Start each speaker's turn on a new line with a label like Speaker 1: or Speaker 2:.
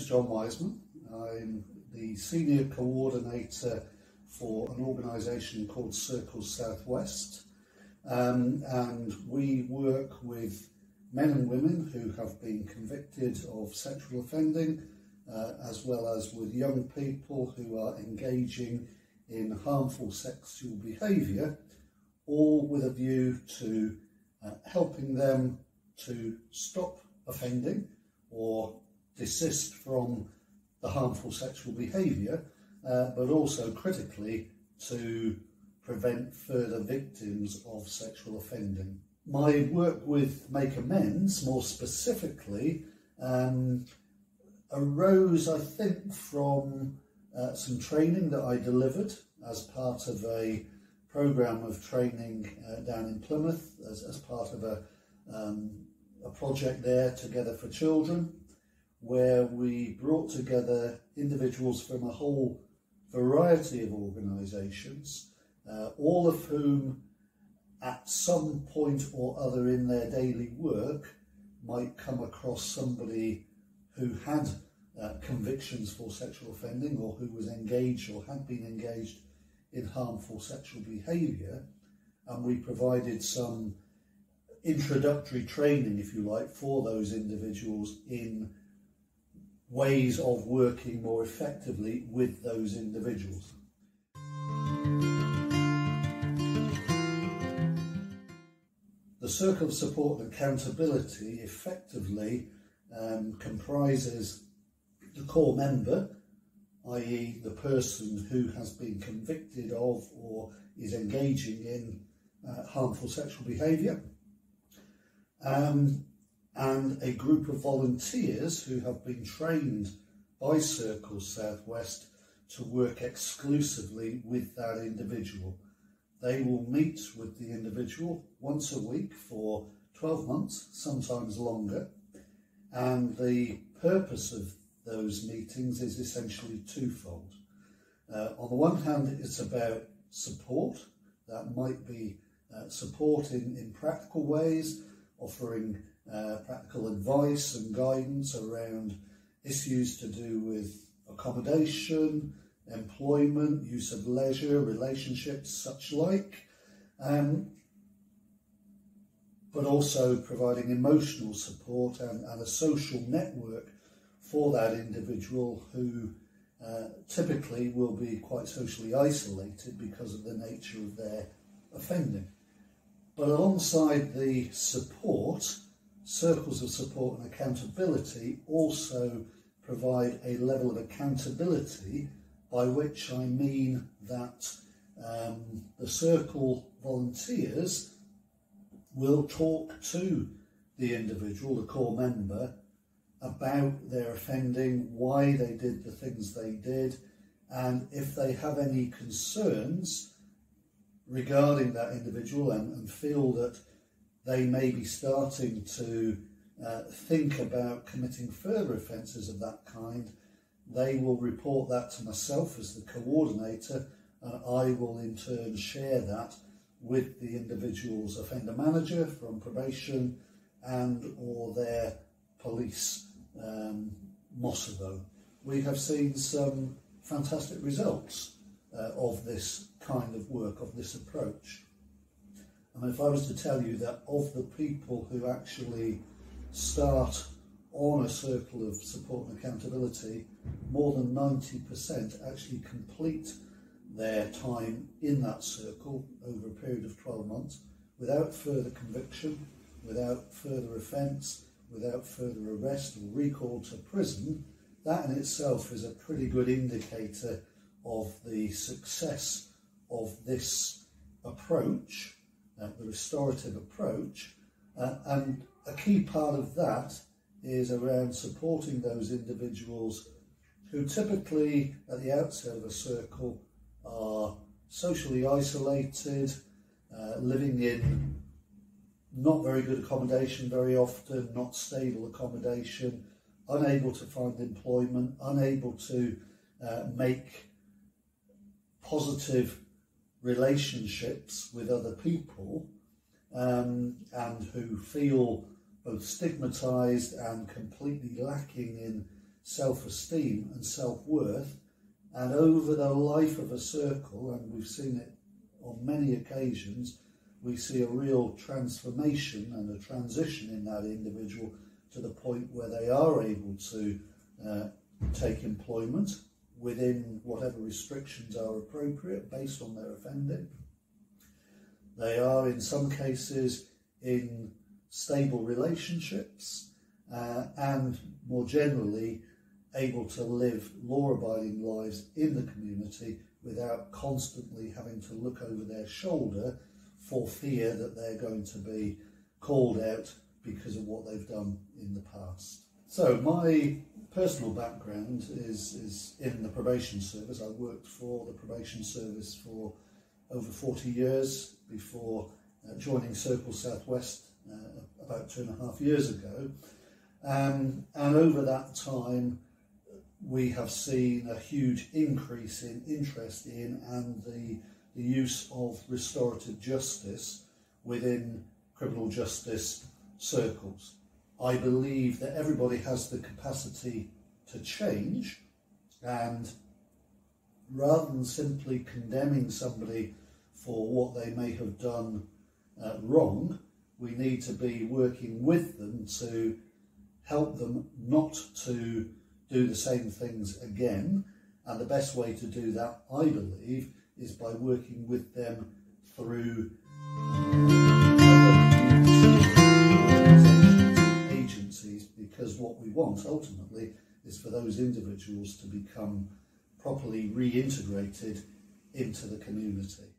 Speaker 1: name's John Wiseman. I'm the Senior Coordinator for an organisation called Circles Southwest, and we work with men and women who have been convicted of sexual offending, as well as with young people who are engaging in harmful sexual behaviour, all with a view to helping them to stop offending or desist from the harmful sexual behaviour, but also critically to prevent further victims of sexual offending. My work with Make Amends, more specifically, arose, I think, from some training that I delivered as part of a programme of training down in Plymouth, as part of a project there, Together for Children, where we brought together individuals from a whole variety of organisations, all of whom at some point or other in their daily work might come across somebody who had convictions for sexual offending, or who was engaged or had been engaged in harmful sexual behaviour, and we provided some introductory training, if you like, for those individuals in ways of working more effectively with those individuals. The Circle of Support and Accountability effectively comprises the core member, i.e. the person who has been convicted of or is engaging in harmful sexual behaviour, and a group of volunteers who have been trained by Circles Southwest to work exclusively with that individual. They will meet with the individual once a week for 12 months, sometimes longer, and the purpose of those meetings is essentially twofold. On the one hand, it's about support. That might be support in practical ways, offering practical advice and guidance around issues to do with accommodation, employment, use of leisure, relationships, such like, but also providing emotional support and a social network for that individual who typically will be quite socially isolated because of the nature of their offending. But alongside the support, Circles of Support and Accountability also provide a level of accountability, by which I mean that the Circle volunteers will talk to the individual, the core member, about their offending, why they did the things they did, and if they have any concerns regarding that individual and feel that they may be starting to think about committing further offences of that kind, they will report that to myself as the coordinator, and I will in turn share that with the individual's offender manager from probation and or their police MOSAVO. We have seen some fantastic results of this kind of work, of this approach. And if I was to tell you that of the people who actually start on a Circle of Support and Accountability, more than 90% actually complete their time in that circle over a period of 12 months without further conviction, without further offence, without further arrest or recall to prison, that in itself is a pretty good indicator of the success of this approach, the restorative approach, and a key part of that is around supporting those individuals who typically at the outset of a circle are socially isolated, living in not very good accommodation very often, not stable accommodation, unable to find employment, unable to make positive relationships with other people, and who feel both stigmatised and completely lacking in self-esteem and self-worth, and over the life of a circle, and we've seen it on many occasions, we see a real transformation and a transition in that individual to the point where they are able to take employment within whatever restrictions are appropriate based on their offending. They are, in some cases, in stable relationships and more generally able to live law-abiding lives in the community without constantly having to look over their shoulder for fear that they're going to be called out because of what they've done in the past. So my personal background is in the probation service. I worked for the probation service for over 40 years before joining Circle South West about 2.5 years ago. And over that time, we have seen a huge increase in interest in and the use of restorative justice within criminal justice circles. I believe that everybody has the capacity to change, and rather than simply condemning somebody for what they may have done wrong, we need to be working with them to help them not to do the same things again. And the best way to do that, I believe, is by working with them through agencies, because what we want ultimately is for those individuals to become properly reintegrated into the community.